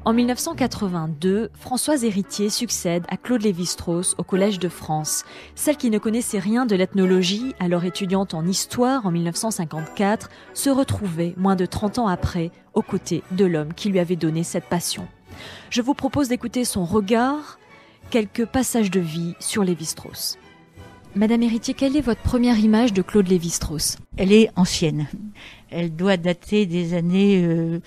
En 1982, Françoise Héritier succède à Claude Lévi-Strauss au Collège de France. Celle qui ne connaissait rien de l'ethnologie, alors étudiante en histoire en 1954, se retrouvait, moins de 30 ans après, aux côtés de l'homme qui lui avait donné cette passion. Je vous propose d'écouter son regard, quelques passages de vie sur Lévi-Strauss. Madame Héritier, quelle est votre première image de Claude Lévi-Strauss ? Elle est ancienne. Elle doit dater des années...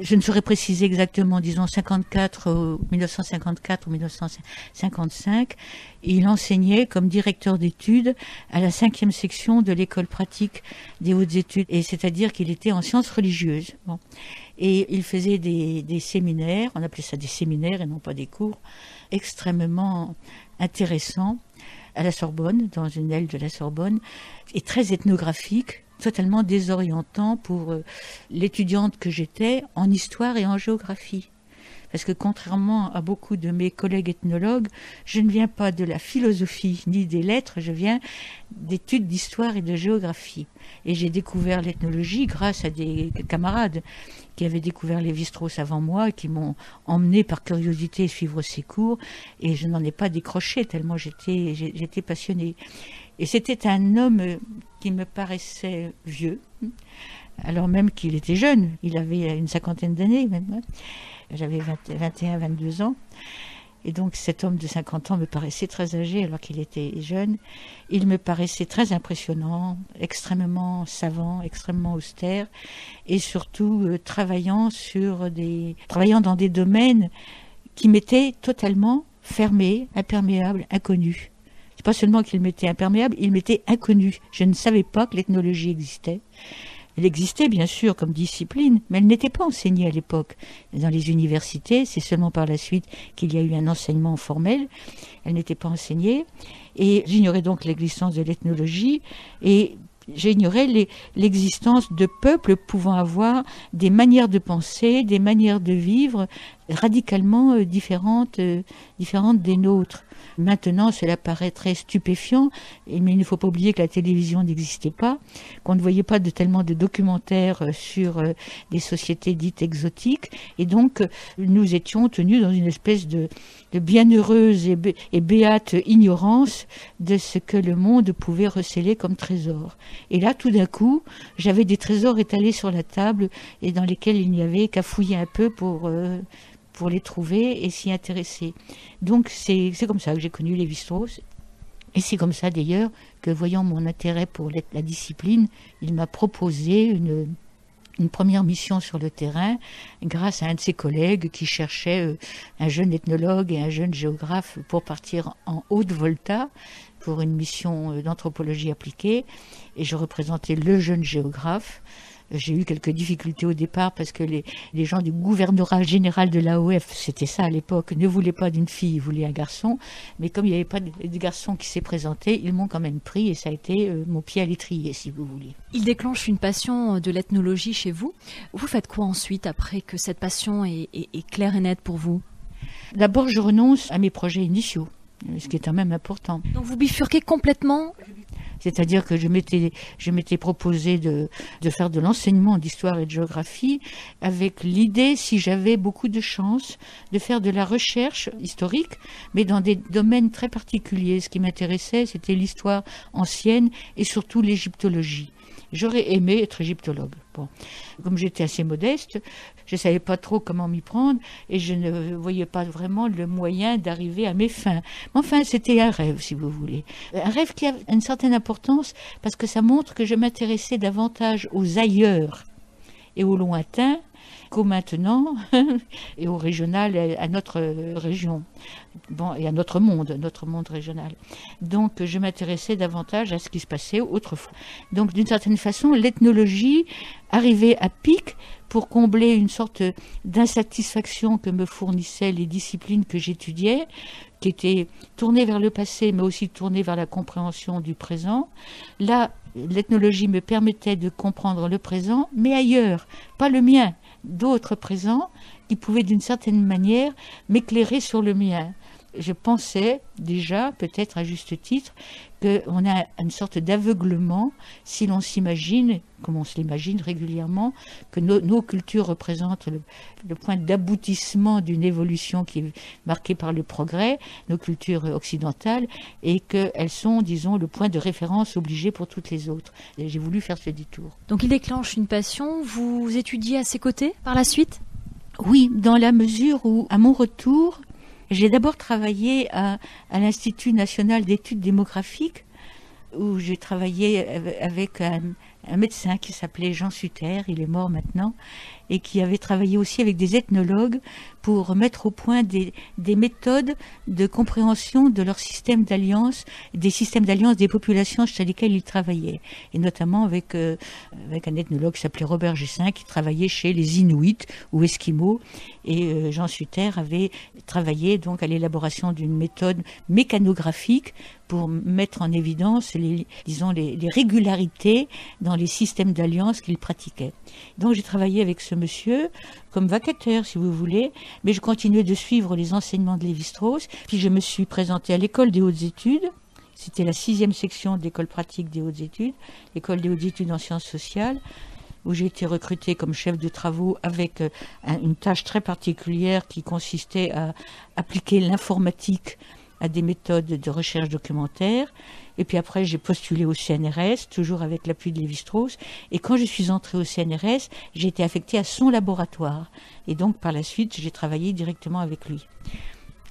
je ne saurais préciser exactement, disons 1954 ou 1955. Il enseignait comme directeur d'études à la 5e section de l'école pratique des hautes études, et c'est-à-dire qu'il était en sciences religieuses. Bon. Et il faisait des séminaires, on appelait ça des séminaires et non pas des cours, extrêmement intéressants à la Sorbonne, dans une aile de la Sorbonne, et très ethnographique, totalement désorientant pour l'étudiante que j'étais en histoire et en géographie. Parce que contrairement à beaucoup de mes collègues ethnologues, je ne viens pas de la philosophie ni des lettres, je viens d'études d'histoire et de géographie. Et j'ai découvert l'ethnologie grâce à des camarades qui avaient découvert Lévi-Strauss avant moi, qui m'ont emmené par curiosité suivre ses cours, et je n'en ai pas décroché tellement j'étais passionnée. Et c'était un homme qui me paraissait vieux, alors même qu'il était jeune. Il avait une 50aine d'années même. J'avais 21, 22 ans. Et donc cet homme de 50 ans me paraissait très âgé alors qu'il était jeune. Il me paraissait très impressionnant, extrêmement savant, extrêmement austère, et surtout travaillant dans des domaines qui m'étaient totalement fermés, imperméables, inconnus. C'est pas seulement qu'il m'était imperméable, il m'était inconnu. Je ne savais pas que l'ethnologie existait. Elle existait bien sûr comme discipline, mais elle n'était pas enseignée à l'époque. Dans les universités, c'est seulement par la suite qu'il y a eu un enseignement formel. Elle n'était pas enseignée. Et j'ignorais donc l'existence de l'ethnologie, et j'ignorais l'existence de peuples pouvant avoir des manières de penser, des manières de vivre radicalement différentes des nôtres. Maintenant, cela paraît très stupéfiant, mais il ne faut pas oublier que la télévision n'existait pas, qu'on ne voyait pas tellement de documentaires sur des sociétés dites exotiques, et donc nous étions tenus dans une espèce de bienheureuse et béate ignorance de ce que le monde pouvait recéler comme trésor. Et là, tout d'un coup, j'avais des trésors étalés sur la table et dans lesquels il n'y avait qu'à fouiller un peu pour les trouver et s'y intéresser. Donc c'est comme ça que j'ai connu Lévi-Strauss. Et c'est comme ça d'ailleurs que, voyant mon intérêt pour la discipline, il m'a proposé une première mission sur le terrain grâce à un de ses collègues qui cherchait un jeune ethnologue et un jeune géographe pour partir en Haute-Volta pour une mission d'anthropologie appliquée. Et je représentais le jeune géographe. J'ai eu quelques difficultés au départ parce que les gens du gouvernorat général de l'AOF, c'était ça à l'époque, ne voulaient pas d'une fille, ils voulaient un garçon. Mais comme il n'y avait pas de garçon qui s'est présenté, ils m'ont quand même pris et ça a été mon pied à l'étrier, si vous voulez. Il déclenche une passion de l'ethnologie chez vous. Vous faites quoi ensuite après que cette passion est claire et nette pour vous ? D'abord, je renonce à mes projets initiaux, ce qui est quand même important. Donc vous bifurquez complètement ? C'est-à-dire que je m'étais proposé de faire de l'enseignement d'histoire et de géographie avec l'idée, si j'avais beaucoup de chance, de faire de la recherche historique, mais dans des domaines très particuliers. Ce qui m'intéressait, c'était l'histoire ancienne et surtout l'égyptologie. J'aurais aimé être égyptologue. Bon. Comme j'étais assez modeste, je ne savais pas trop comment m'y prendre et je ne voyais pas vraiment le moyen d'arriver à mes fins. Mais enfin, c'était un rêve, si vous voulez. Un rêve qui a une certaine importance parce que ça montre que je m'intéressais davantage aux ailleurs et aux lointains qu'au maintenant et au régional, à notre région, bon, et à notre monde régional. Donc je m'intéressais davantage à ce qui se passait autrefois. Donc d'une certaine façon, l'ethnologie arrivait à pic pour combler une sorte d'insatisfaction que me fournissaient les disciplines que j'étudiais, qui étaient tournées vers le passé, mais aussi tournées vers la compréhension du présent. Là, l'ethnologie me permettait de comprendre le présent, mais ailleurs, pas le mien, d'autres présents qui pouvaient d'une certaine manière m'éclairer sur le mien. je pensais déjà, peut-être à juste titre, qu'on a une sorte d'aveuglement si l'on s'imagine, comme on se l'imagine régulièrement, que nos cultures représentent le point d'aboutissement d'une évolution qui est marquée par le progrès, nos cultures occidentales, et qu'elles sont, disons, le point de référence obligé pour toutes les autres. Et j'ai voulu faire ce détour. Donc il déclenche une passion, vous étudiez à ses côtés par la suite ? Oui, dans la mesure où, à mon retour, j'ai d'abord travaillé à l'Institut national d'études démographiques, où j'ai travaillé avec un médecin qui s'appelait Jean Sutter, il est mort maintenant, et qui avait travaillé aussi avec des ethnologues pour mettre au point des méthodes de compréhension de leur système d'alliance, des systèmes d'alliance des populations chez lesquelles ils travaillaient. Et notamment avec un ethnologue qui s'appelait Robert Gessin, qui travaillait chez les Inuits ou Esquimaux. Et Jean Sutter avait travaillé donc à l'élaboration d'une méthode mécanographique pour mettre en évidence les régularités dans les systèmes d'alliance qu'il pratiquait. Donc j'ai travaillé avec ce monsieur comme vacataire, si vous voulez, mais je continuais de suivre les enseignements de Lévi-Strauss. Puis je me suis présentée à l'école des hautes études. C'était la 6e section de l'école pratique des hautes études, l'école des hautes études en sciences sociales, où j'ai été recrutée comme chef de travaux avec une tâche très particulière qui consistait à appliquer l'informatique à des méthodes de recherche documentaire. Et puis après, j'ai postulé au CNRS, toujours avec l'appui de Lévi-Strauss. Et quand je suis entrée au CNRS, j'ai été affectée à son laboratoire. Et donc, par la suite, j'ai travaillé directement avec lui.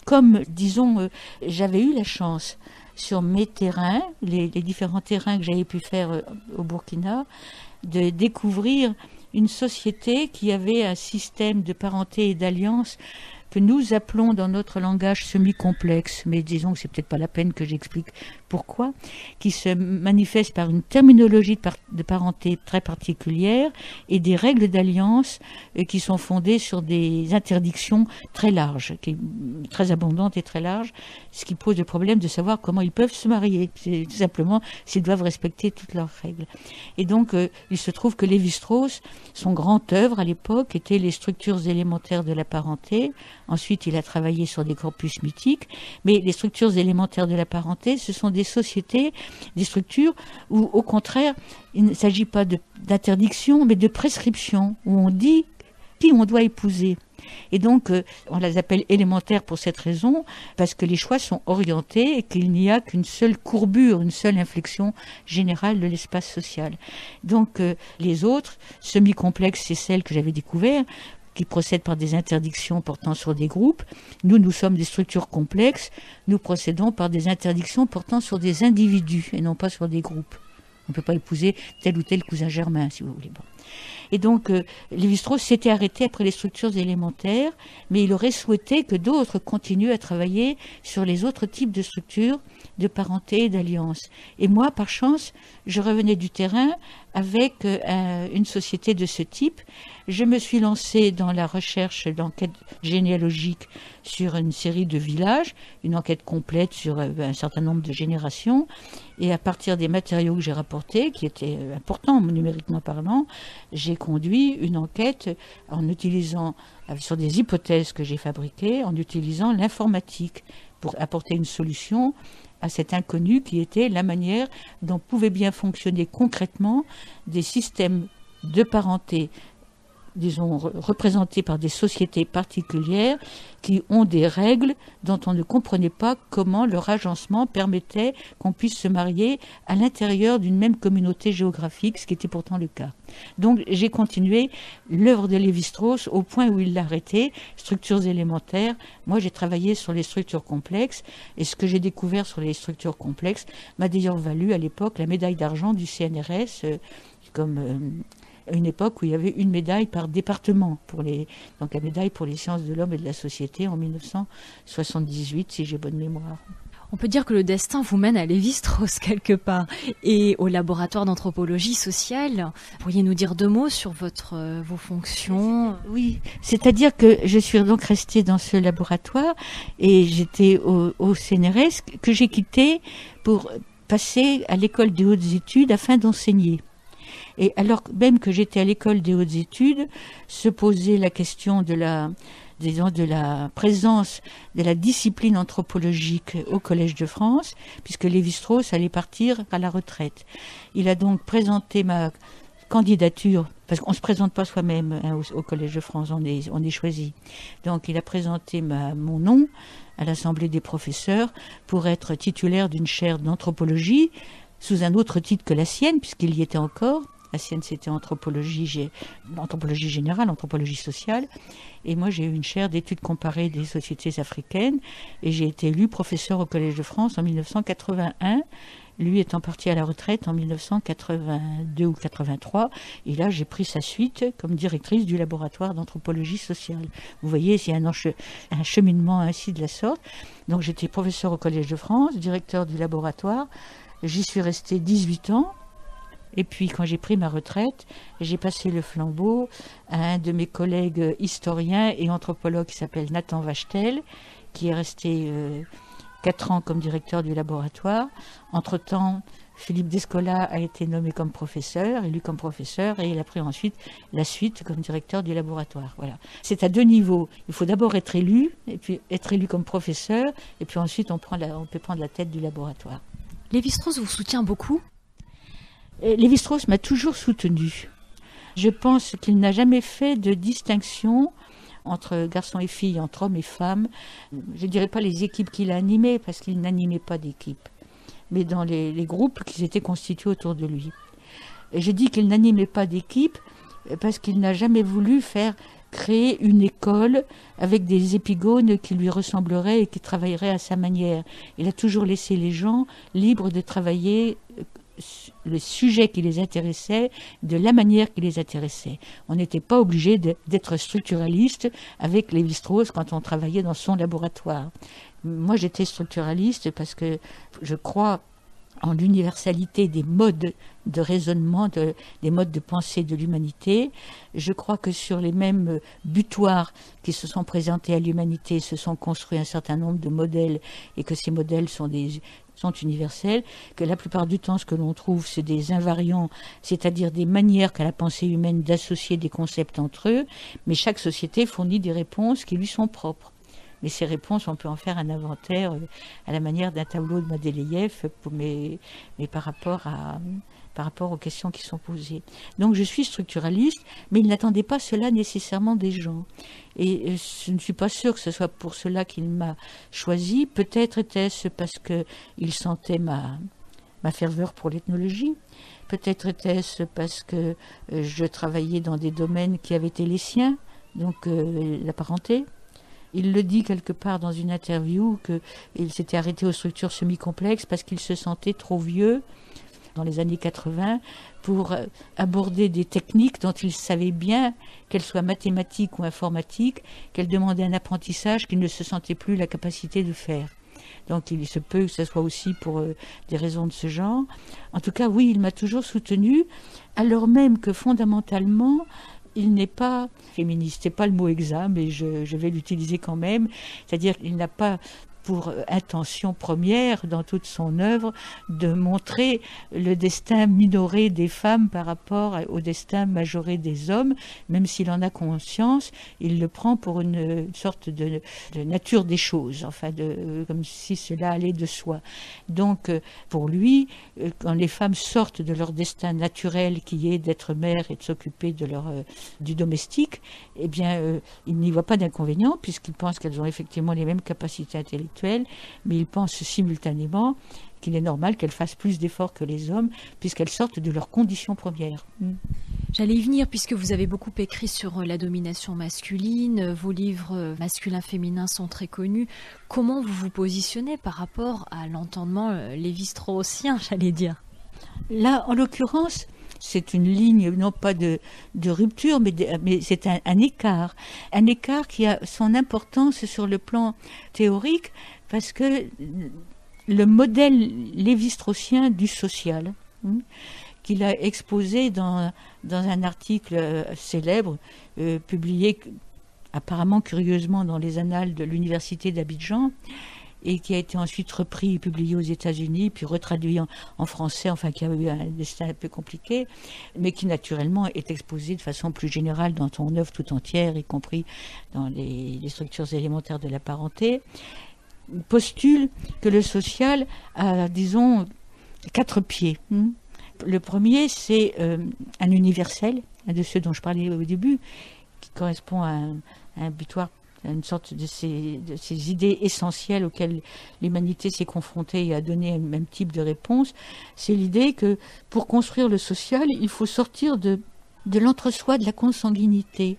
Comme, disons, j'avais eu la chance sur mes terrains, les différents terrains que j'avais pu faire au Burkina, de découvrir une société qui avait un système de parenté et d'alliance que nous appelons dans notre langage semi-complexe, mais disons que c'est peut-être pas la peine que j'explique pourquoi, qui se manifeste par une terminologie de parenté très particulière et des règles d'alliance qui sont fondées sur des interdictions très larges, très abondantes et très larges, ce qui pose le problème de savoir comment ils peuvent se marier, c'est tout simplement s'ils doivent respecter toutes leurs règles. Et donc, il se trouve que Lévi-Strauss, son grand œuvre à l'époque, était les structures élémentaires de la parenté. Ensuite, il a travaillé sur des corpus mythiques, mais les structures élémentaires de la parenté, ce sont des sociétés, des structures où, au contraire, il ne s'agit pas d'interdiction, mais de prescription, où on dit qui on doit épouser. Et donc, on les appelle élémentaires pour cette raison, parce que les choix sont orientés et qu'il n'y a qu'une seule courbure, une seule inflexion générale de l'espace social. Donc, les autres, semi-complexes, c'est celles que j'avais découvertes, qui procèdent par des interdictions portant sur des groupes. Nous sommes des structures complexes. Nous procédons par des interdictions portant sur des individus et non pas sur des groupes. On ne peut pas épouser tel ou tel cousin germain, si vous voulez. Bon. Et donc, Lévi-Strauss s'était arrêté après les structures élémentaires, mais il aurait souhaité que d'autres continuent à travailler sur les autres types de structures de parenté et d'alliance. Et moi, par chance, je revenais du terrain avec une société de ce type. Je me suis lancée dans la recherche d'enquête généalogique sur une série de villages, une enquête complète sur un certain nombre de générations. Et à partir des matériaux que j'ai rapportés, qui étaient importants numériquement parlant, j'ai conduit une enquête en utilisant, sur des hypothèses que j'ai fabriquées, en utilisant l'informatique pour apporter une solution à cet inconnu qui était la manière dont pouvaient bien fonctionner concrètement des systèmes de parenté, disons, représentés par des sociétés particulières qui ont des règles dont on ne comprenait pas comment leur agencement permettait qu'on puisse se marier à l'intérieur d'une même communauté géographique, ce qui était pourtant le cas. Donc j'ai continué l'œuvre de Lévi-Strauss au point où il l'a arrêté, structures élémentaires. Moi j'ai travaillé sur les structures complexes et ce que j'ai découvert sur les structures complexes m'a d'ailleurs valu à l'époque la médaille d'argent du CNRS à une époque où il y avait une médaille par département, donc la médaille pour les sciences de l'homme et de la société en 1978, si j'ai bonne mémoire. On peut dire que le destin vous mène à Lévi-Strauss quelque part et au laboratoire d'anthropologie sociale. Pourriez nous dire 2 mots sur vos fonctions ? Oui, c'est-à-dire que je suis donc restée dans ce laboratoire et j'étais au CNRS que j'ai quitté pour passer à l'école des hautes études afin d'enseigner. Et alors même que j'étais à l'école des hautes études, se posait la question de disons, de la présence de la discipline anthropologique au Collège de France, puisque Lévi-Strauss allait partir à la retraite. Il a donc présenté ma candidature, parce qu'on ne se présente pas soi-même au Collège de France, on est choisi. Donc il a présenté mon nom à l'Assemblée des professeurs pour être titulaire d'une chaire d'anthropologie, sous un autre titre que la sienne, puisqu'il y était encore. La sienne, c'était anthropologie générale, anthropologie sociale. Et moi, j'ai eu une chaire d'études comparées des sociétés africaines. Et j'ai été élu professeur au Collège de France en 1981. Lui étant parti à la retraite en 1982 ou 83. Et là, j'ai pris sa suite comme directrice du laboratoire d'anthropologie sociale. Vous voyez, c'est un cheminement ainsi de la sorte. Donc, j'étais professeur au Collège de France, directeur du laboratoire. J'y suis resté 18 ans. Et puis, quand j'ai pris ma retraite, j'ai passé le flambeau à un de mes collègues historiens et anthropologues qui s'appelle Nathan Wachtel, qui est resté 4 ans comme directeur du laboratoire. Entre-temps, Philippe Descola a été nommé comme professeur, élu comme professeur, et il a pris ensuite la suite comme directeur du laboratoire. Voilà. C'est à 2 niveaux. Il faut d'abord être élu, et puis être élu comme professeur, et puis ensuite on peut prendre la tête du laboratoire. Lévi-Strauss vous soutient beaucoup ? Lévi-Strauss m'a toujours soutenu. Je pense qu'il n'a jamais fait de distinction entre garçons et filles, entre hommes et femmes. Je ne dirais pas les équipes qu'il a animées, parce qu'il n'animait pas d'équipe, mais dans les groupes qui s'étaient constitués autour de lui. Et je dis qu'il n'animait pas d'équipe parce qu'il n'a jamais voulu créer une école avec des épigones qui lui ressembleraient et qui travailleraient à sa manière. Il a toujours laissé les gens libres de travailler le sujet qui les intéressait, de la manière qui les intéressait. On n'était pas obligé d'être structuraliste avec Lévi-Strauss quand on travaillait dans son laboratoire. Moi, j'étais structuraliste parce que je crois en l'universalité des modes de raisonnement, des modes de pensée de l'humanité. Je crois que sur les mêmes butoirs qui se sont présentés à l'humanité se sont construits un certain nombre de modèles, et que ces modèles sont universels, que la plupart du temps, ce que l'on trouve, c'est des invariants, c'est-à-dire des manières qu'a la pensée humaine d'associer des concepts entre eux, mais chaque société fournit des réponses qui lui sont propres. Mais ces réponses, on peut en faire un inventaire à la manière d'un tableau de Mendeleïev, mais par rapport aux questions qui sont posées. Donc je suis structuraliste, mais il n'attendait pas cela nécessairement des gens. Et je ne suis pas sûre que ce soit pour cela qu'il m'a choisi. Peut-être était-ce parce qu'il sentait ma ferveur pour l'ethnologie. Peut-être était-ce parce que je travaillais dans des domaines qui avaient été les siens, donc la parenté. Il le dit quelque part dans une interview qu'il s'était arrêté aux structures semi-complexes parce qu'il se sentait trop vieux dans les années 80 pour aborder des techniques dont il savait bien, qu'elles soient mathématiques ou informatiques, qu'elles demandaient un apprentissage qu'il ne se sentait plus la capacité de faire. Donc il se peut que ce soit aussi pour des raisons de ce genre. En tout cas, oui, il m'a toujours soutenue, alors même que fondamentalement, il n'est pas féministe, c'est pas le mot exact, mais je vais l'utiliser quand même. C'est-à-dire qu'il n'a pas pour intention première dans toute son œuvre de montrer le destin minoré des femmes par rapport au destin majoré des hommes, même s'il en a conscience, il le prend pour une sorte de nature des choses, enfin comme si cela allait de soi. Donc pour lui, quand les femmes sortent de leur destin naturel qui est d'être mère et de s'occuper du domestique, eh bien il n'y voit pas d'inconvénient puisqu'il pense qu'elles ont effectivement les mêmes capacités intellectuelles, mais il pense simultanément qu'il est normal qu'elles fassent plus d'efforts que les hommes puisqu'elles sortent de leurs conditions premières. J'allais y venir puisque vous avez beaucoup écrit sur la domination masculine, vos livres masculins-féminins sont très connus. Comment vous vous positionnez par rapport à l'entendement lévi-straussien, j'allais dire ? Là, en l'occurrence, c'est une ligne, non pas de rupture, mais c'est un écart. Un écart qui a son importance sur le plan théorique, parce que le modèle lévi-straussien du social, qu'il a exposé dans un article célèbre, publié apparemment curieusement dans les annales de l'université d'Abidjan, et qui a été ensuite repris et publié aux États-Unis, puis retraduit en français, enfin qui a eu un destin un peu compliqué, mais qui naturellement est exposé de façon plus générale dans ton œuvre tout entière, y compris dans les structures élémentaires de la parenté, postule que le social a, disons, 4 pieds. Le premier, c'est un universel, un de ceux dont je parlais au début, qui correspond à un butoir, à une sorte de ces idées essentielles auxquelles l'humanité s'est confrontée et a donné un même type de réponse. C'est l'idée que pour construire le social, il faut sortir de l'entre-soi, de la consanguinité.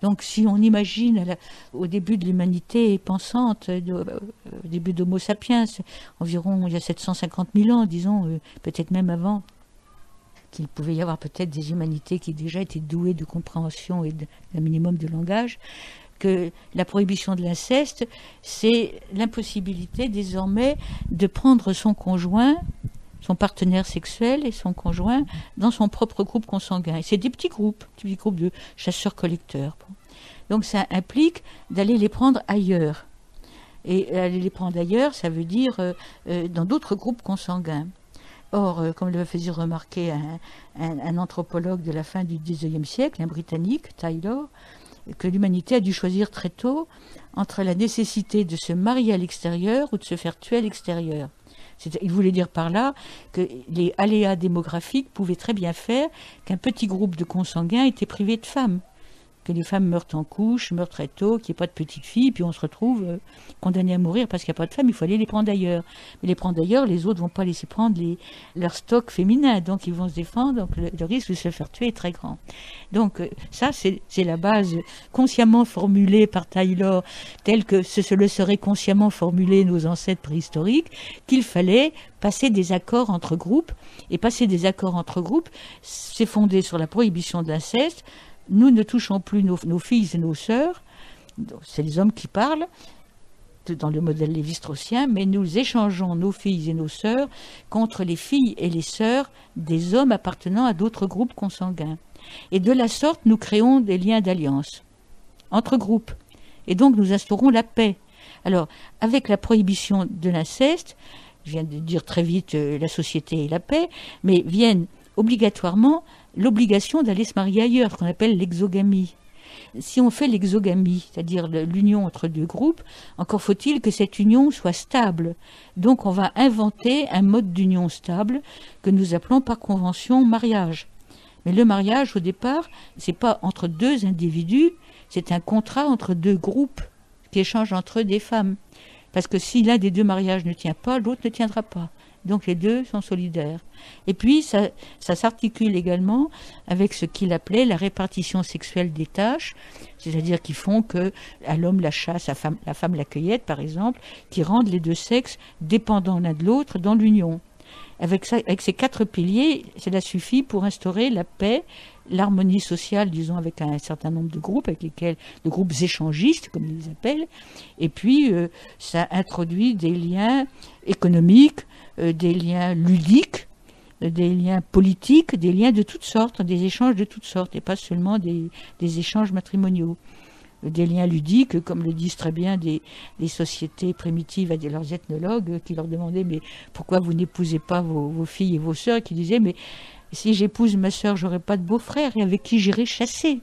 Donc si on imagine au début de l'humanité pensante, au début d'Homo sapiens, environ il y a 750 000 ans, disons, peut-être même avant, qu'il pouvait y avoir peut-être des humanités qui déjà étaient douées de compréhension et d'un minimum de langage, que la prohibition de l'inceste, c'est l'impossibilité désormais de prendre son conjoint, son partenaire sexuel et son conjoint dans son propre groupe consanguin. Et c'est des petits groupes de chasseurs-collecteurs. Donc ça implique d'aller les prendre ailleurs. Et aller les prendre ailleurs, ça veut dire dans d'autres groupes consanguins. Or, comme le faisait remarquer un anthropologue de la fin du XIXe siècle, un Britannique, Taylor, que l'humanité a dû choisir très tôt entre la nécessité de se marier à l'extérieur ou de se faire tuer à l'extérieur. Il voulait dire par là que les aléas démographiques pouvaient très bien faire qu'un petit groupe de consanguins était privé de femmes, que les femmes meurent en couche, meurent très tôt, qu'il n'y ait pas de petites filles, puis on se retrouve condamné à mourir parce qu'il n'y a pas de femmes, il faut aller les prendre ailleurs. Mais les prendre ailleurs, les autres ne vont pas laisser prendre leur stock féminin, donc ils vont se défendre, donc le risque de se faire tuer est très grand. Donc ça, c'est la base consciemment formulée par Taylor, telle que ce le seraient consciemment formulés nos ancêtres préhistoriques, qu'il fallait passer des accords entre groupes, et passer des accords entre groupes, c'est fondé sur la prohibition de l'inceste. Nous ne touchons plus nos filles et nos sœurs, c'est les hommes qui parlent, dans le modèle lévi-straussien, mais nous échangeons nos filles et nos sœurs contre les filles et les sœurs des hommes appartenant à d'autres groupes consanguins. Et de la sorte, nous créons des liens d'alliance entre groupes. Et donc, nous instaurons la paix. Alors, avec la prohibition de l'inceste, je viens de dire très vite la société et la paix, mais viennent obligatoirement l'obligation d'aller se marier ailleurs, qu'on appelle l'exogamie. Si on fait l'exogamie, c'est-à-dire l'union entre deux groupes, encore faut-il que cette union soit stable. Donc on va inventer un mode d'union stable que nous appelons par convention mariage. Mais le mariage, au départ, c'est pas entre deux individus, c'est un contrat entre deux groupes qui échangent entre eux des femmes. Parce que si l'un des deux mariages ne tient pas, l'autre ne tiendra pas. Donc les deux sont solidaires. Et puis ça s'articule également avec ce qu'il appelait la répartition sexuelle des tâches, c'est-à-dire qui font que à l'homme la chasse, à la femme la cueillette par exemple, qui rendent les deux sexes dépendants l'un de l'autre dans l'union. Avec ces 4 piliers, cela suffit pour instaurer la paix, l'harmonie sociale, disons, avec un certain nombre de groupes, de groupes échangistes, comme ils les appellent. Et puis, ça introduit des liens économiques, des liens ludiques, des liens politiques, des liens de toutes sortes, des échanges de toutes sortes, et pas seulement des échanges matrimoniaux. Des liens ludiques, comme le disent très bien des sociétés primitives à leurs ethnologues, qui leur demandaient « mais pourquoi vous n'épousez pas vos filles et vos sœurs ?» qui disaient « mais si j'épouse ma sœur, j'aurai pas de beau-frère, et avec qui j'irai chasser ?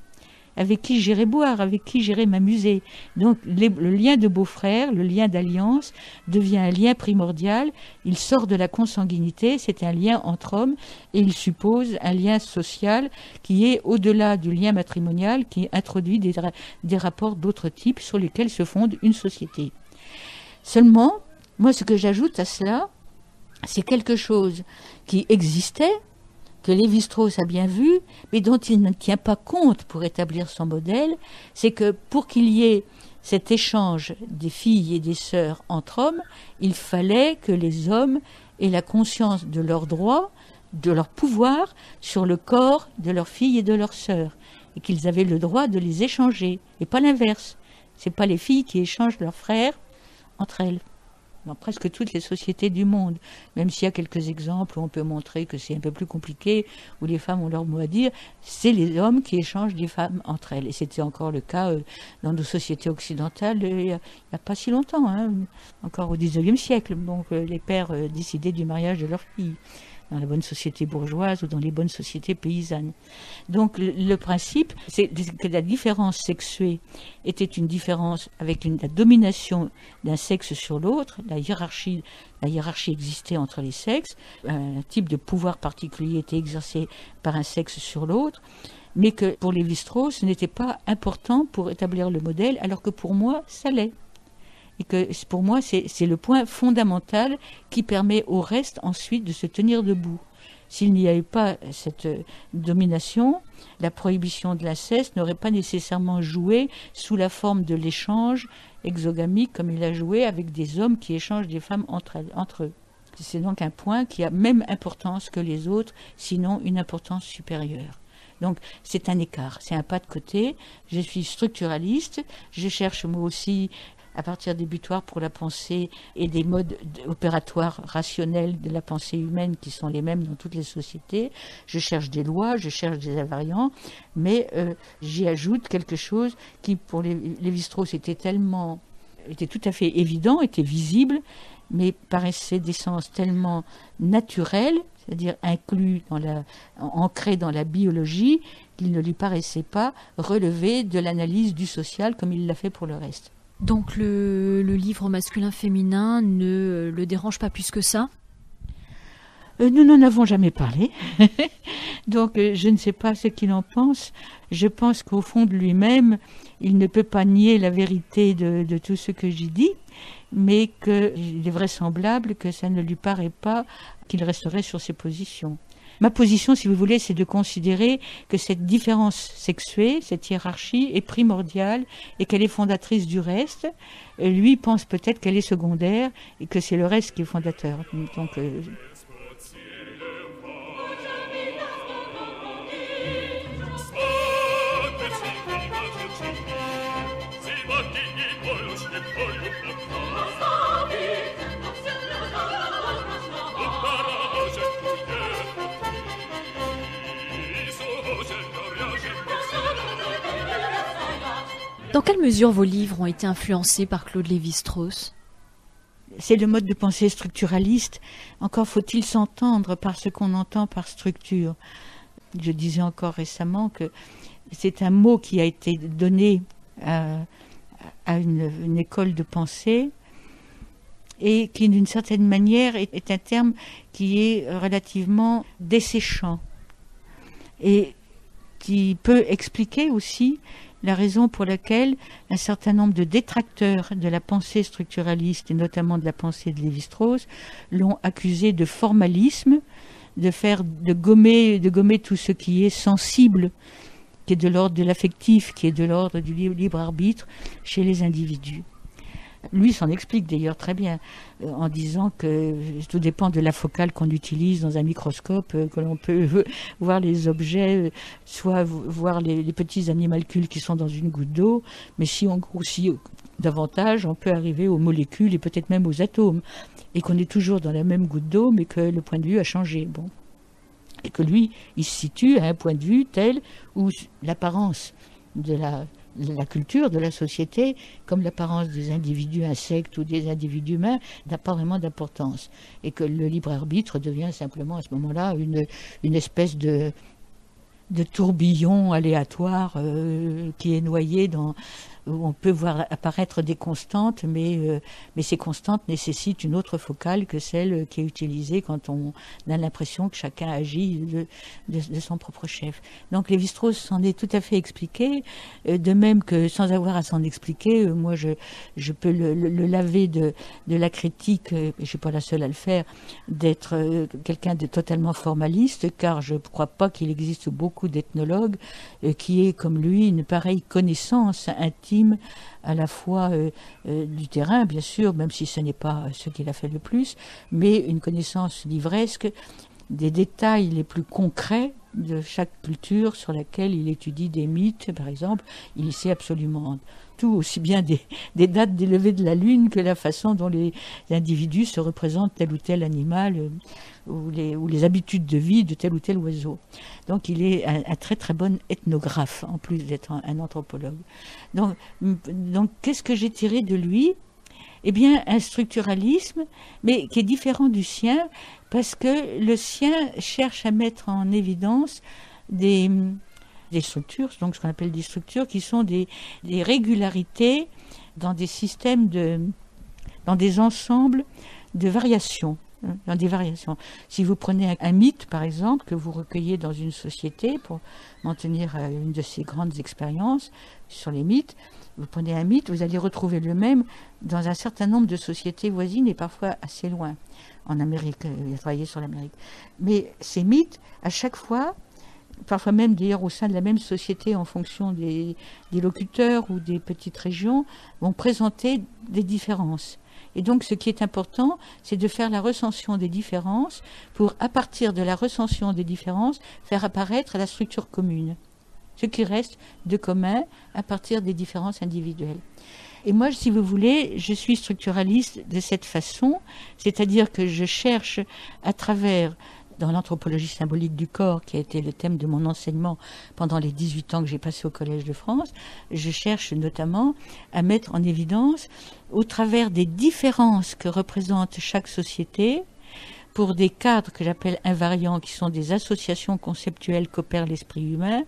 Avec qui j'irai boire, avec qui j'irai m'amuser. » Donc le lien de beau-frère, le lien d'alliance, devient un lien primordial. Il sort de la consanguinité, c'est un lien entre hommes, et il suppose un lien social qui est au-delà du lien matrimonial, qui introduit des rapports d'autres types sur lesquels se fonde une société. Seulement, moi ce que j'ajoute à cela, c'est quelque chose qui existait, que Lévi-Strauss a bien vu, mais dont il ne tient pas compte pour établir son modèle, c'est que pour qu'il y ait cet échange des filles et des sœurs entre hommes, il fallait que les hommes aient la conscience de leurs droits, de leur pouvoir sur le corps de leurs filles et de leurs sœurs, et qu'ils avaient le droit de les échanger, et pas l'inverse. C'est pas les filles qui échangent leurs frères entre elles. dans presque toutes les sociétés du monde, même s'il y a quelques exemples où on peut montrer que c'est un peu plus compliqué, où les femmes ont leur mot à dire, c'est les hommes qui échangent les femmes entre elles. Et c'était encore le cas dans nos sociétés occidentales il n'y a pas si longtemps, hein, encore au XIXe siècle. Donc les pères décidaient du mariage de leurs filles, dans la bonne société bourgeoise ou dans les bonnes sociétés paysannes. Donc le principe, c'est que la différence sexuée était une différence avec la domination d'un sexe sur l'autre, la hiérarchie existait entre les sexes, un type de pouvoir particulier était exercé par un sexe sur l'autre, mais que pour Lévi-Strauss, ce n'était pas important pour établir le modèle, alors que pour moi, ça l'est. Et que pour moi, c'est le point fondamental qui permet au reste ensuite de se tenir debout. S'il n'y avait pas cette domination, la prohibition de l'inceste n'aurait pas nécessairement joué sous la forme de l'échange exogamique comme il a joué avec des hommes qui échangent des femmes entre eux. C'est donc un point qui a même importance que les autres, sinon une importance supérieure. Donc c'est un écart, c'est un pas de côté. Je suis structuraliste, je cherche moi aussi à partir des butoirs pour la pensée et des modes opératoires rationnels de la pensée humaine qui sont les mêmes dans toutes les sociétés. Je cherche des lois, je cherche des invariants, mais j'y ajoute quelque chose qui pour Lévi-Strauss était tout à fait évident, était visible, mais paraissait d'essence tellement naturelle, c'est-à-dire ancré dans la biologie, qu'il ne lui paraissait pas relever de l'analyse du social comme il l'a fait pour le reste. Donc le livre masculin-féminin ne le dérange pas plus que ça ? Nous n'en avons jamais parlé, donc je ne sais pas ce qu'il en pense. Je pense qu'au fond de lui-même, il ne peut pas nier la vérité de tout ce que j'y dis, mais qu'il est vraisemblable que ça ne lui paraît pas qu'il resterait sur ses positions. Ma position, si vous voulez, c'est de considérer que cette différence sexuée, cette hiérarchie est primordiale et qu'elle est fondatrice du reste. Lui pense peut-être qu'elle est secondaire et que c'est le reste qui est fondateur. Donc, Dans quelle mesure vos livres ont été influencés par Claude Lévi-Strauss ? C'est le mode de pensée structuraliste. Encore faut-il s'entendre par ce qu'on entend par structure. Je disais encore récemment que c'est un mot qui a été donné à une école de pensée et qui, d'une certaine manière, est un terme qui est relativement desséchant et qui peut expliquer aussi la raison pour laquelle un certain nombre de détracteurs de la pensée structuraliste et notamment de la pensée de Lévi-Strauss l'ont accusé de formalisme, de gommer tout ce qui est sensible, qui est de l'ordre de l'affectif, qui est de l'ordre du libre arbitre chez les individus. Lui s'en explique d'ailleurs très bien en disant que tout dépend de la focale qu'on utilise dans un microscope, que l'on peut voir les objets, soit voir les petits animalcules qui sont dans une goutte d'eau, mais si on grossit davantage, on peut arriver aux molécules et peut-être même aux atomes, et qu'on est toujours dans la même goutte d'eau, mais que le point de vue a changé. Bon. Et que lui, il se situe à un point de vue tel où l'apparence de la culture, de la société, comme l'apparence des individus insectes ou des individus humains, n'a pas vraiment d'importance. Et que le libre arbitre devient simplement à ce moment-là une espèce de tourbillon aléatoire qui est noyé où on peut voir apparaître des constantes, mais ces constantes nécessitent une autre focale que celle qui est utilisée quand on a l'impression que chacun agit de son propre chef. Donc Lévi-Strauss s'en est tout à fait expliqué, de même que sans avoir à s'en expliquer, moi je peux le laver de la critique, je ne suis pas la seule à le faire, d'être quelqu'un de totalement formaliste, car je ne crois pas qu'il existe beaucoup d'ethnologues qui aient comme lui une pareille connaissance intime à la fois du terrain, bien sûr, même si ce n'est pas ce qu'il a fait le plus, mais une connaissance livresque des détails les plus concrets de chaque culture sur laquelle il étudie des mythes, par exemple. Il sait absolument tout, aussi bien des dates des levées de la Lune que la façon dont les individus se représentent tel ou tel animal ou les habitudes de vie de tel ou tel oiseau. Donc il est un très très bon ethnographe, en plus d'être un anthropologue. Donc qu'est-ce que j'ai tiré de lui ? Eh bien, un structuralisme, mais qui est différent du sien, parce que le sien cherche à mettre en évidence des structures, donc ce qu'on appelle des structures, qui sont des régularités dans des systèmes dans des ensembles de variations. Dans des variations. Si vous prenez un mythe, par exemple, que vous recueillez dans une société pour maintenir une de ces grandes expériences sur les mythes, vous prenez un mythe, vous allez retrouver le même dans un certain nombre de sociétés voisines et parfois assez loin. En Amérique, il a travaillé sur l'Amérique. Mais ces mythes, à chaque fois, parfois même d'ailleurs au sein de la même société en fonction des locuteurs ou des petites régions, vont présenter des différences. Et donc ce qui est important, c'est de faire la recension des différences pour, à partir de la recension des différences, faire apparaître la structure commune. Ce qui reste de commun à partir des différences individuelles. Et moi, si vous voulez, je suis structuraliste de cette façon, c'est-à-dire que je cherche à travers, dans l'anthropologie symbolique du corps, qui a été le thème de mon enseignement pendant les 18 ans que j'ai passé au Collège de France, je cherche notamment à mettre en évidence, au travers des différences que représente chaque société, pour des cadres que j'appelle invariants, qui sont des associations conceptuelles qu'opère l'esprit humain,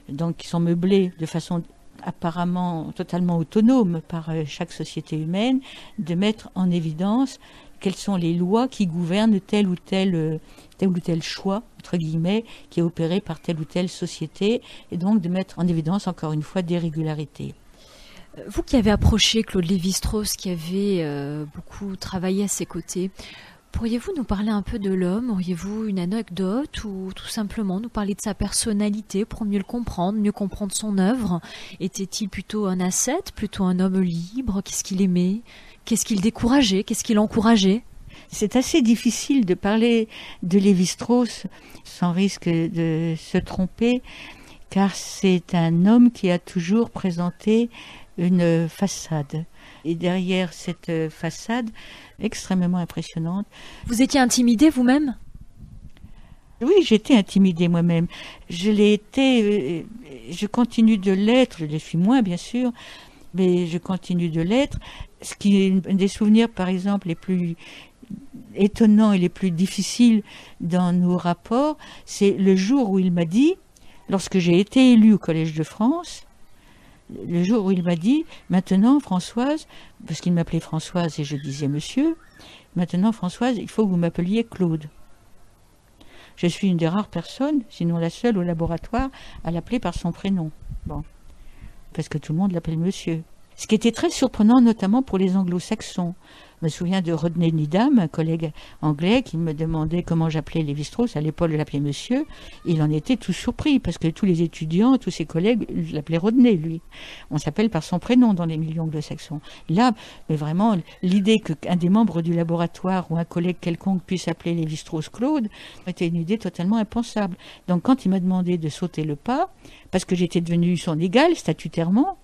donc qui sont meublées de façon apparemment totalement autonome par chaque société humaine, de mettre en évidence quelles sont les lois qui gouvernent tel ou tel choix, entre guillemets, qui est opéré par telle ou telle société, et donc de mettre en évidence, encore une fois, des régularités. Vous qui avez approché Claude Lévi-Strauss, qui avait beaucoup travaillé à ses côtés, pourriez-vous nous parler un peu de l'homme ? Auriez-vous une anecdote ou tout simplement nous parler de sa personnalité pour mieux le comprendre, mieux comprendre son œuvre ? Était-il plutôt un ascète, plutôt un homme libre ? Qu'est-ce qu'il aimait ? Qu'est-ce qu'il décourageait ? Qu'est-ce qu'il encourageait ? C'est assez difficile de parler de Lévi-Strauss sans risque de se tromper, car c'est un homme qui a toujours présenté une façade. Et derrière cette façade extrêmement impressionnante... Vous étiez intimidé vous-même ? Oui, j'étais intimidée moi-même. Je l'ai été, je continue de l'être, je le suis moins bien sûr, mais je continue de l'être. Ce qui est un des souvenirs, par exemple, les plus étonnants et les plus difficiles dans nos rapports, c'est le jour où il m'a dit, lorsque j'ai été élue au Collège de France, le jour où il m'a dit, maintenant Françoise, parce qu'il m'appelait Françoise et je disais monsieur, maintenant Françoise, il faut que vous m'appeliez Claude. Je suis une des rares personnes, sinon la seule au laboratoire, à l'appeler par son prénom. Bon, parce que tout le monde l'appelle monsieur. Ce qui était très surprenant, notamment pour les anglo-saxons. Je me souviens de Rodney Needham, un collègue anglais, qui me demandait comment j'appelais Lévi-Strauss. À l'époque, je l'appelais monsieur. Il en était tout surpris, parce que tous les étudiants, tous ses collègues, l'appelaient Rodney, lui. On s'appelle par son prénom dans les milieux anglo-saxons. Là, mais vraiment, l'idée qu'un des membres du laboratoire ou un collègue quelconque puisse appeler Lévi-Strauss Claude était une idée totalement impensable. Donc, quand il m'a demandé de sauter le pas, parce que j'étais devenue son égale statutairement,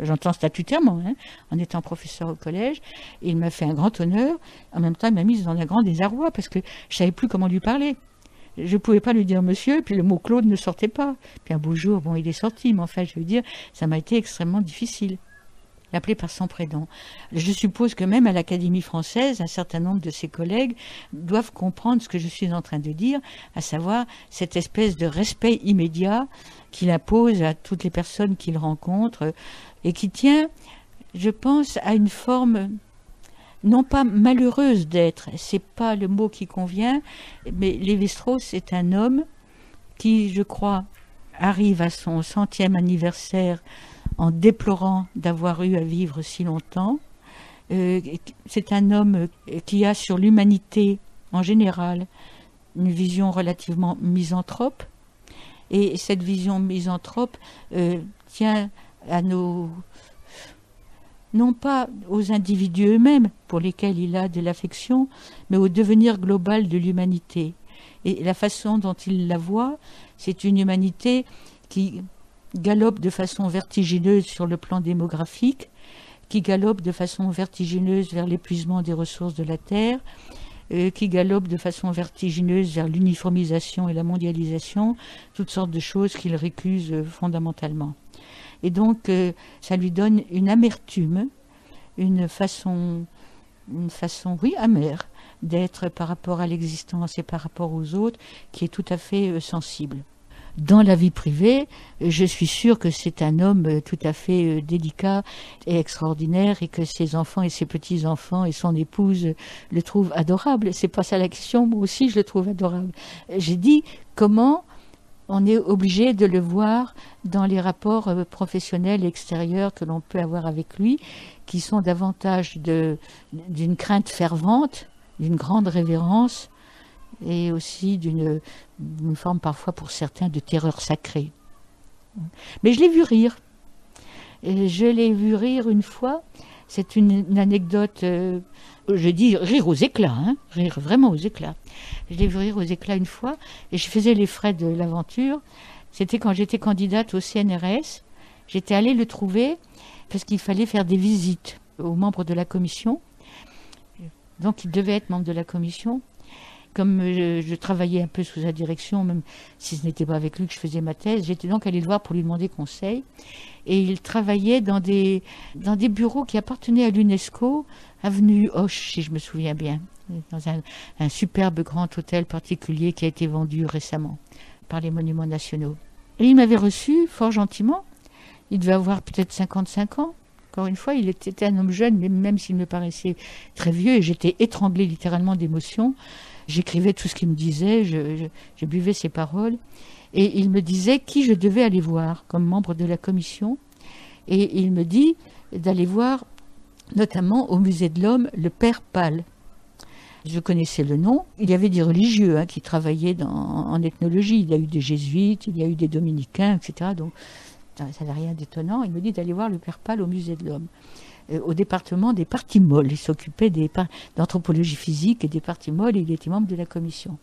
j'entends statutairement, en étant professeur au collège, et il m'a fait un grand honneur. En même temps, il m'a mise dans un grand désarroi parce que je savais plus comment lui parler. Je pouvais pas lui dire monsieur, puis le mot Claude ne sortait pas. Puis un beau jour, bon, il est sorti, mais enfin, je veux dire, ça m'a été extrêmement difficile. L'appeler par son prénom. Je suppose que même à l'Académie française, un certain nombre de ses collègues doivent comprendre ce que je suis en train de dire, à savoir cette espèce de respect immédiat qu'il impose à toutes les personnes qu'il rencontre et qui tient, je pense, à une forme non pas malheureuse d'être, c'est pas le mot qui convient, mais Lévi-Strauss est un homme qui, je crois, arrive à son 100e anniversaire en déplorant d'avoir eu à vivre si longtemps. C'est un homme qui a sur l'humanité en général une vision relativement misanthrope, et cette vision misanthrope tient à non pas aux individus eux-mêmes pour lesquels il a de l'affection, mais au devenir global de l'humanité. Et la façon dont il la voit, c'est une humanité qui galope de façon vertigineuse sur le plan démographique, qui galope de façon vertigineuse vers l'épuisement des ressources de la Terre, qui galope de façon vertigineuse vers l'uniformisation et la mondialisation, toutes sortes de choses qu'il récuse fondamentalement. Et donc, ça lui donne une amertume, une façon, oui, amère d'être par rapport à l'existence et par rapport aux autres, qui est tout à fait sensible. Dans la vie privée, je suis sûre que c'est un homme tout à fait délicat et extraordinaire, et que ses enfants et ses petits-enfants et son épouse le trouvent adorable. C'est pas ça la question, moi aussi je le trouve adorable. J'ai dit comment on est obligé de le voir dans les rapports professionnels extérieurs que l'on peut avoir avec lui, qui sont davantage d'une crainte fervente, d'une grande révérence, et aussi d'une forme parfois pour certains de terreur sacrée. Mais je l'ai vu rire. Et je l'ai vu rire une fois. C'est une anecdote, je dis rire aux éclats, hein, rire vraiment aux éclats. Je l'ai vu rire aux éclats une fois, et je faisais les frais de l'aventure. C'était quand j'étais candidate au CNRS. J'étais allée le trouver parce qu'il fallait faire des visites aux membres de la commission. Donc il devait être membre de la commission. Comme je travaillais un peu sous sa direction, même si ce n'était pas avec lui que je faisais ma thèse, j'étais donc allée le voir pour lui demander conseil. Et il travaillait dans des bureaux qui appartenaient à l'UNESCO, avenue Hoche, si je me souviens bien, dans un superbe grand hôtel particulier qui a été vendu récemment par les Monuments Nationaux. Et il m'avait reçu fort gentiment. Il devait avoir peut-être 55 ans. Encore une fois, il était un homme jeune, mais même s'il me paraissait très vieux, et j'étais étranglée littéralement d'émotion. J'écrivais tout ce qu'il me disait, je buvais ses paroles, et il me disait qui je devais aller voir comme membre de la commission. Et il me dit d'aller voir notamment au Musée de l'Homme le Père Pal. Je connaissais le nom. Il y avait des religieux qui travaillaient en ethnologie. Il y a eu des jésuites, il y a eu des dominicains, etc. Donc ça n'a rien d'étonnant. Il me dit d'aller voir le Père Pal au Musée de l'Homme. Au département des parties molles. Il s'occupait d'anthropologie physique et des parties molles, et il était membre de la commission.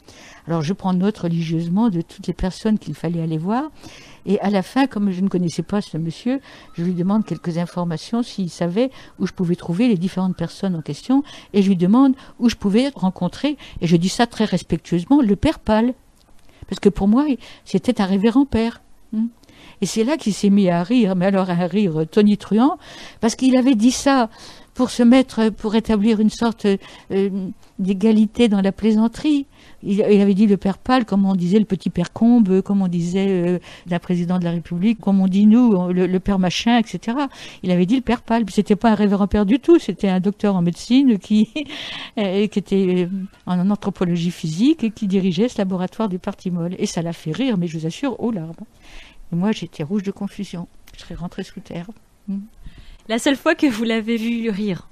Alors je prends note religieusement de toutes les personnes qu'il fallait aller voir, et à la fin, comme je ne connaissais pas ce monsieur, je lui demande quelques informations, s'il savait où je pouvais trouver les différentes personnes en question, et je lui demande où je pouvais rencontrer, et je dis ça très respectueusement, le Père Pal. Parce que pour moi, c'était un révérend père. Et c'est là qu'il s'est mis à rire, mais alors un rire tonitruant, parce qu'il avait dit ça pour établir une sorte d'égalité dans la plaisanterie. Il avait dit le Père Pal, comme on disait le petit Père Combe, comme on disait la présidente de la République, comme on dit nous, le Père Machin, etc. Il avait dit le Père Pal. Puis c'était pas un révérend père du tout, c'était un docteur en médecine qui était en anthropologie physique et qui dirigeait ce laboratoire des parties molles. Et ça l'a fait rire, mais je vous assure, aux larmes. Et moi, j'étais rouge de confusion. Je serais rentrée sous terre. La seule fois que vous l'avez vu rire?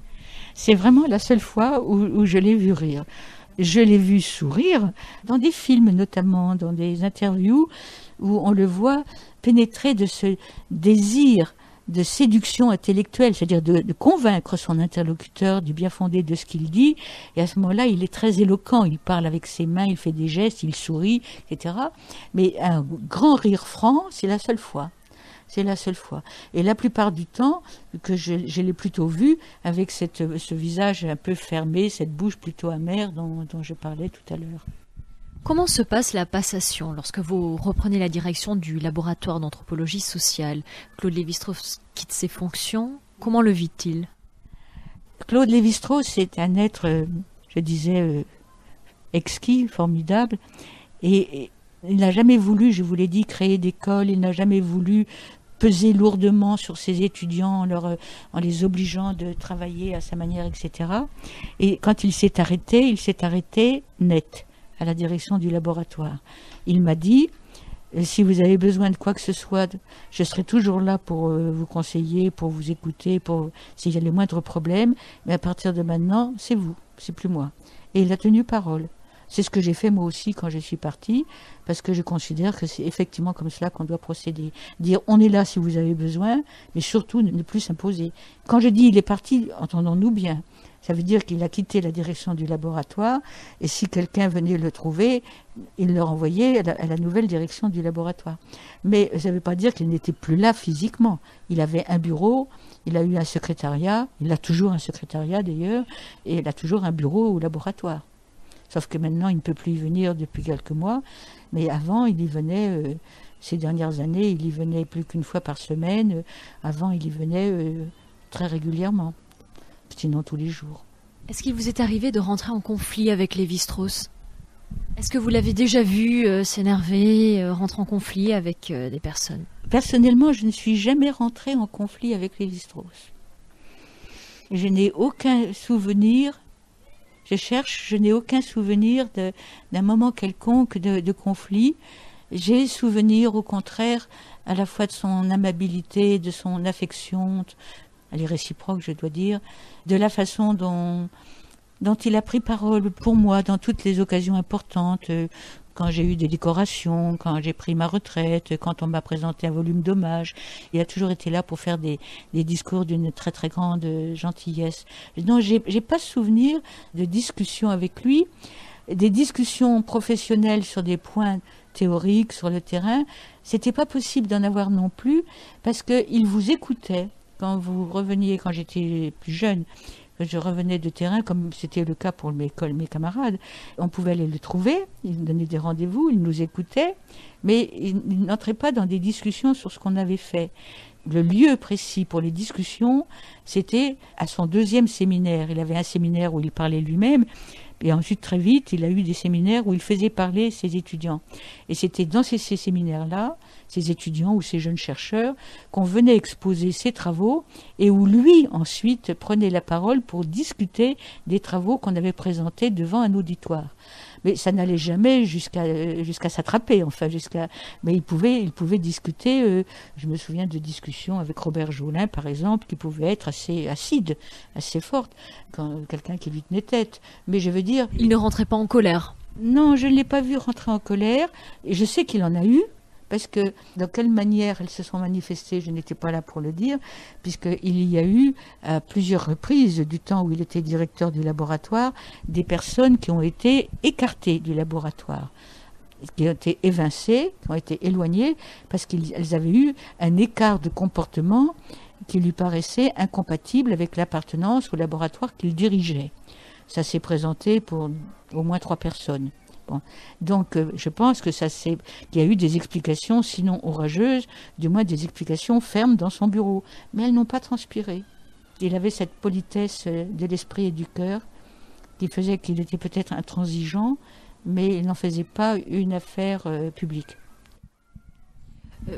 C'est vraiment la seule fois où je l'ai vu rire. Je l'ai vu sourire dans des films, notamment dans des interviews, où on le voit pénétrer de ce désir de séduction intellectuelle, c'est-à-dire de convaincre son interlocuteur du bien fondé de ce qu'il dit. Et à ce moment-là, il est très éloquent. Il parle avec ses mains, il fait des gestes, il sourit, etc. Mais un grand rire franc, c'est la seule fois. C'est la seule fois. Et la plupart du temps, que je l'ai plutôt vu avec ce visage un peu fermé, cette bouche plutôt amère dont je parlais tout à l'heure. Comment se passe la passation lorsque vous reprenez la direction du laboratoire d'anthropologie sociale? Claude Lévi-Strauss quitte ses fonctions. Comment le vit-il? Claude Lévi-Strauss est un être, je disais, exquis, formidable. Et il n'a jamais voulu, je vous l'ai dit, créer d'école. Il n'a jamais voulu peser lourdement sur ses étudiants en les obligeant de travailler à sa manière, etc. Et quand il s'est arrêté net à la direction du laboratoire. Il m'a dit, si vous avez besoin de quoi que ce soit, je serai toujours là pour vous conseiller, pour vous écouter, s'il y a le moindre problème, mais à partir de maintenant, c'est vous, c'est plus moi. Et il a tenu parole. C'est ce que j'ai fait moi aussi quand je suis partie, parce que je considère que c'est effectivement comme cela qu'on doit procéder. Dire on est là si vous avez besoin, mais surtout ne plus s'imposer. Quand je dis il est parti, entendons-nous bien, Ça veut dire qu'il a quitté la direction du laboratoire et si quelqu'un venait le trouver, il le renvoyait à la nouvelle direction du laboratoire. Mais ça ne veut pas dire qu'il n'était plus là physiquement. Il avait un bureau, il a eu un secrétariat, il a toujours un secrétariat d'ailleurs, et il a toujours un bureau au laboratoire. Sauf que maintenant, il ne peut plus y venir depuis quelques mois, mais avant, il y venait, ces dernières années, il y venait plus qu'une fois par semaine. Avant, il y venait très régulièrement. Sinon tous les jours. Est-ce qu'il vous est arrivé de rentrer en conflit avec Lévi-Strauss ? Est-ce que vous l'avez déjà vu s'énerver, rentrer en conflit avec des personnes ? Personnellement, je ne suis jamais rentrée en conflit avec Lévi-Strauss. Je n'ai aucun souvenir, je n'ai aucun souvenir d'un moment quelconque de conflit. J'ai souvenir, au contraire, à la fois de son amabilité, de son affection, elle est réciproque, je dois dire, de la façon dont il a pris parole pour moi dans toutes les occasions importantes, quand j'ai eu des décorations, quand j'ai pris ma retraite, quand on m'a présenté un volume d'hommage. Il a toujours été là pour faire des discours d'une très très grande gentillesse. Donc j'ai pas souvenir de discussions avec lui, des discussions professionnelles sur des points théoriques sur le terrain. C'était pas possible d'en avoir non plus parce qu'il vous écoutait. Quand vous reveniez, quand j'étais plus jeune, je revenais de terrain, comme c'était le cas pour mes camarades, on pouvait aller le trouver, il nous donnait des rendez-vous, il nous écoutait, mais il n'entrait pas dans des discussions sur ce qu'on avait fait. Le lieu précis pour les discussions, c'était à son 2e séminaire. Il avait un séminaire où il parlait lui-même, et ensuite, très vite, il a eu des séminaires où il faisait parler ses étudiants. Et c'était dans ces séminaires-là, ces étudiants ou ces jeunes chercheurs, qu'on venait exposer ses travaux et où lui, ensuite, prenait la parole pour discuter des travaux qu'on avait présentés devant un auditoire. Mais ça n'allait jamais jusqu'à s'attraper, enfin, mais il pouvait discuter. Je me souviens de discussions avec Robert Jolin, par exemple, qui pouvaient être assez acides, assez fortes, quand quelqu'un qui lui tenait tête. Mais je veux dire... Il ne rentrait pas en colère ? Non, je ne l'ai pas vu rentrer en colère, et je sais qu'il en a eu, parce que de quelle manière elles se sont manifestées, je n'étais pas là pour le dire, puisqu'il y a eu à plusieurs reprises du temps où il était directeur du laboratoire, des personnes qui ont été écartées du laboratoire, qui ont été évincées, qui ont été éloignées, parce qu'elles avaient eu un écart de comportement qui lui paraissait incompatible avec l'appartenance au laboratoire qu'il dirigeait. Ça s'est présenté pour au moins 3 personnes. Bon. Donc je pense que qu'il y a eu des explications, sinon orageuses, du moins des explications fermes dans son bureau. Mais elles n'ont pas transpiré. Il avait cette politesse de l'esprit et du cœur qui faisait qu'il était peut-être intransigeant, mais il n'en faisait pas une affaire publique.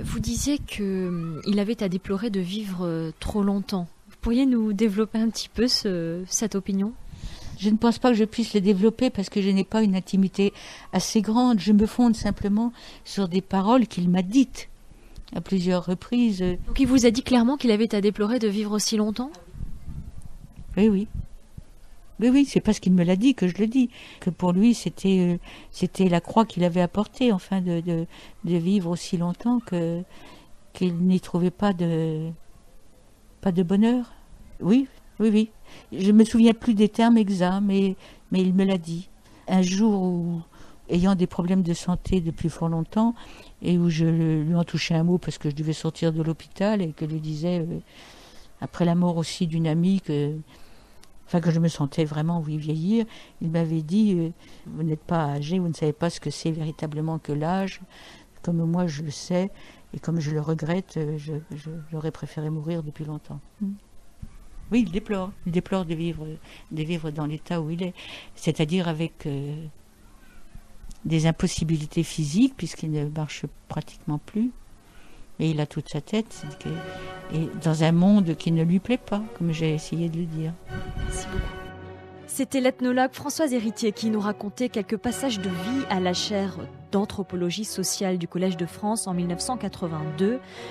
Vous disiez qu'il avait à déplorer de vivre trop longtemps. Vous pourriez nous développer un petit peu cette opinion ? Je ne pense pas que je puisse le développer parce que je n'ai pas une intimité assez grande. Je me fonde simplement sur des paroles qu'il m'a dites à plusieurs reprises. Donc il vous a dit clairement qu'il avait à déplorer de vivre aussi longtemps ? Oui, oui. Oui, oui, c'est parce qu'il me l'a dit que je le dis. Que pour lui, c'était la croix qu'il avait apportée, enfin, de vivre aussi longtemps qu'il n'y trouvait pas de bonheur. Oui, oui, oui. Je me souviens plus des termes exacts, mais il me l'a dit. Un jour où, ayant des problèmes de santé depuis fort longtemps, et où je lui en touchais un mot parce que je devais sortir de l'hôpital et que je lui disais, après la mort aussi d'une amie, que je me sentais vraiment vieillir, il m'avait dit, vous n'êtes pas âgé, vous ne savez pas ce que c'est véritablement que l'âge, comme moi je le sais, et comme je le regrette, j'aurais préféré mourir depuis longtemps. Oui, il déplore de vivre dans l'état où il est, c'est-à-dire avec des impossibilités physiques, puisqu'il ne marche pratiquement plus, et il a toute sa tête, et dans un monde qui ne lui plaît pas, comme j'ai essayé de le dire. Merci beaucoup. C'était l'ethnologue Françoise Héritier qui nous racontait quelques passages de vie à la chaire d'anthropologie sociale du Collège de France en 1982.